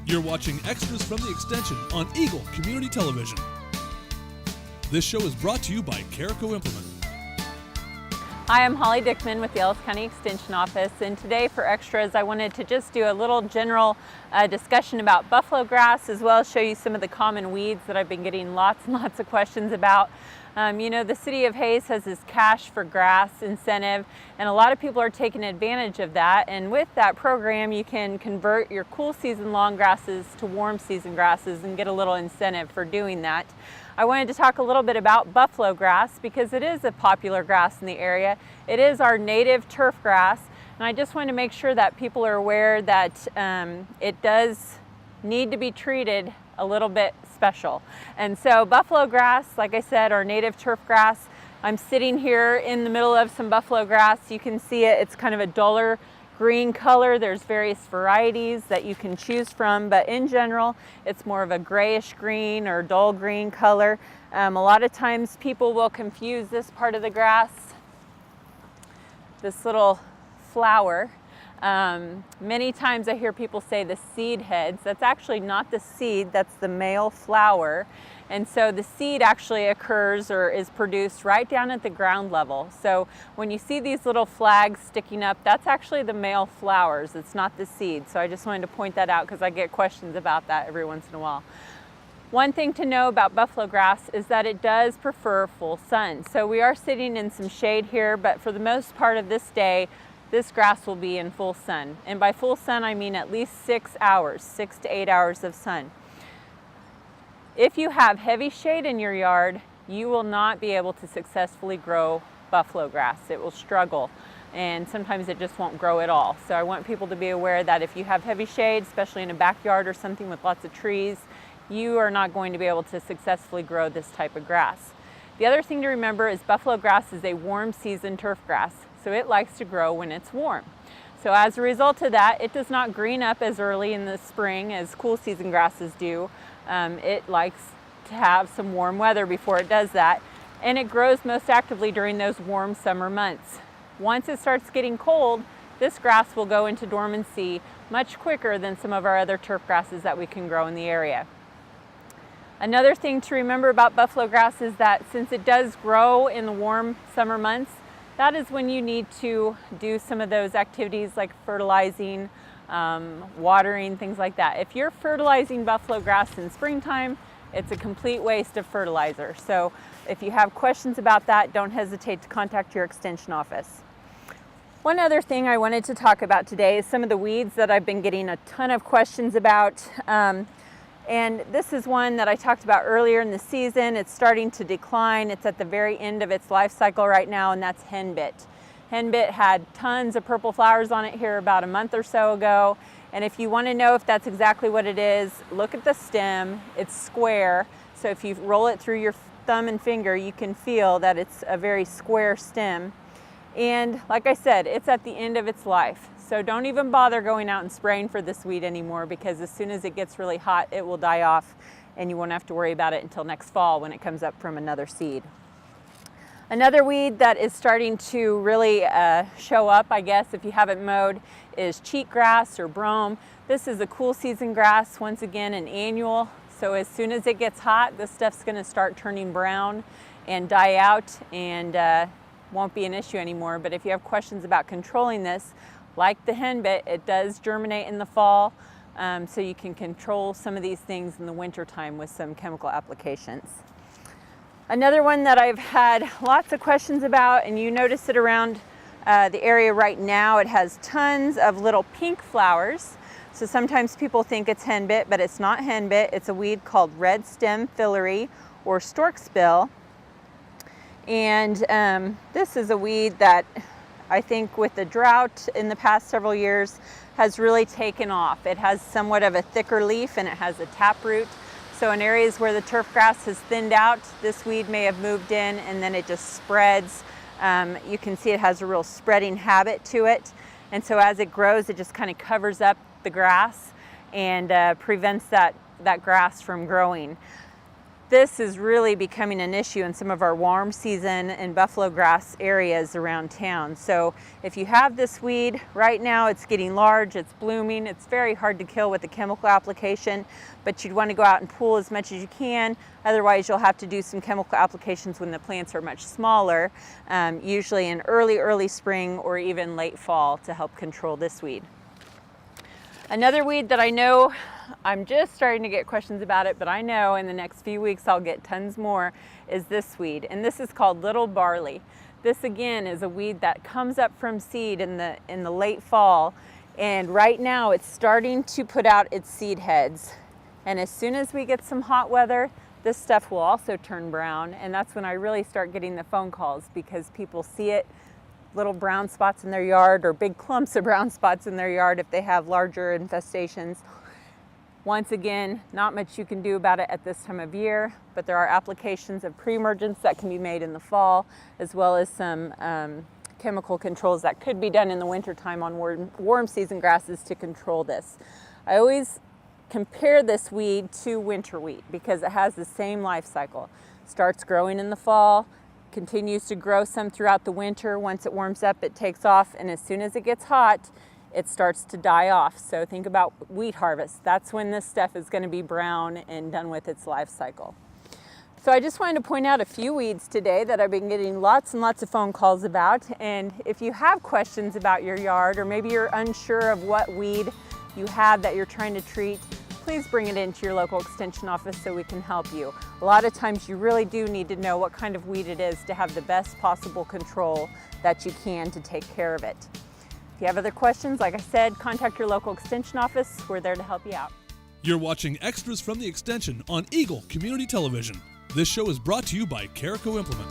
You're watching Extras from the Extension on Eagle Community Television. This show is brought to you by Carico Implement. Hi, I'm Holly Dickman with the Ellis County Extension Office, and today for Extras I wanted to just do a little general discussion about buffalo grass, as well as show you some of the common weeds that I've been getting lots and lots of questions about. You know, the City of Hays has this Cash for Grass incentive, and a lot of people are taking advantage of that. And with that program, you can convert your cool season long grasses to warm season grasses and get a little incentive for doing that. I wanted to talk a little bit about buffalo grass because it is a popular grass in the area. It is our native turf grass, and I just wanted to make sure that people are aware that it does need to be treated a little bit special. And so buffalo grass, like I said, our native turf grass. I'm sitting here in the middle of some buffalo grass. You can see it, it's kind of a duller green color. There's various varieties that you can choose from, but in general, it's more of a grayish green or dull green color. A lot of times people will confuse this part of the grass, this little flower. Many times I hear people say the seed heads. That's actually not the seed, that's the male flower. And so the seed actually occurs or is produced right down at the ground level. So when you see these little flags sticking up, that's actually the male flowers. It's not the seed. So I just wanted to point that out because I get questions about that every once in a while. One thing to know about buffalo grass is that it does prefer full sun. So we are sitting in some shade here, but for the most part of this day, this grass will be in full sun. And by full sun, I mean at least 6 hours, 6 to 8 hours of sun. If you have heavy shade in your yard, you will not be able to successfully grow buffalo grass. It will struggle, and sometimes it just won't grow at all. So I want people to be aware that if you have heavy shade, especially in a backyard or something with lots of trees, you are not going to be able to successfully grow this type of grass. The other thing to remember is buffalo grass is a warm season turf grass. So it likes to grow when it's warm. So as a result of that, it does not green up as early in the spring as cool season grasses do. It likes to have some warm weather before it does that. And it grows most actively during those warm summer months. Once it starts getting cold, this grass will go into dormancy much quicker than some of our other turf grasses that we can grow in the area. Another thing to remember about buffalo grass is that since it does grow in the warm summer months, that is when you need to do some of those activities like fertilizing, watering, things like that. If you're fertilizing buffalo grass in springtime, it's a complete waste of fertilizer. So if you have questions about that, don't hesitate to contact your extension office. One other thing I wanted to talk about today is some of the weeds that I've been getting a ton of questions about. And this is one that I talked about earlier in the season. It's starting to decline. It's at the very end of its life cycle right now, and that's Henbit. Henbit had tons of purple flowers on it here about a month or so ago. And if you want to know if that's exactly what it is, look at the stem. It's square. So if you roll it through your thumb and finger, you can feel that it's a very square stem. And like I said, it's at the end of its life. So don't even bother going out and spraying for this weed anymore, because as soon as it gets really hot, it will die off and you won't have to worry about it until next fall when it comes up from another seed. Another weed that is starting to really show up, I guess, if you haven't mowed, is cheatgrass or brome. This is a cool season grass, once again an annual. So as soon as it gets hot, this stuff's gonna start turning brown and die out and won't be an issue anymore. But if you have questions about controlling this, like the henbit, it does germinate in the fall, so you can control some of these things in the winter time with some chemical applications. Another one that I've had lots of questions about, and you notice it around the area right now, it has tons of little pink flowers. So sometimes people think it's henbit, but it's not henbit. It's a weed called red stem fillory or stork's-bill. And this is a weed that I think with the drought in the past several years has really taken off. It has somewhat of a thicker leaf and it has a taproot. So in areas where the turf grass has thinned out, this weed may have moved in and then it just spreads. You can see it has a real spreading habit to it. And so as it grows, it just kind of covers up the grass and prevents that grass from growing. this is really becoming an issue in some of our warm season and buffalo grass areas around town. So if you have this weed, right now it's getting large, it's blooming, it's very hard to kill with a chemical application, but you'd want to go out and pull as much as you can. Otherwise you'll have to do some chemical applications when the plants are much smaller, usually in early spring or even late fall to help control this weed. Another weed that I know, I'm just starting to get questions about it, but I know in the next few weeks I'll get tons more, is this weed. And this is called little barley. This again is a weed that comes up from seed in the late fall. And right now it's starting to put out its seed heads. And as soon as we get some hot weather, this stuff will also turn brown. And that's when I really start getting the phone calls, because people see it, little brown spots in their yard or big clumps of brown spots in their yard if they have larger infestations. Once again, not much you can do about it at this time of year, but there are applications of pre-emergence that can be made in the fall, as well as some chemical controls that could be done in the wintertime on warm season grasses to control this. I always compare this weed to winter wheat because it has the same life cycle. Starts growing in the fall, continues to grow some throughout the winter. Once it warms up, it takes off, and as soon as it gets hot, it starts to die off. So think about wheat harvest. That's when this stuff is going to be brown and done with its life cycle. So I just wanted to point out a few weeds today that I've been getting lots and lots of phone calls about. And if you have questions about your yard, or maybe you're unsure of what weed you have that you're trying to treat, please bring it into your local extension office so we can help you. A lot of times you really do need to know what kind of weed it is to have the best possible control that you can to take care of it. If you have other questions, like I said, contact your local extension office. We're there to help you out. You're watching Extras from the Extension on Eagle Community Television. This show is brought to you by Carico Implement.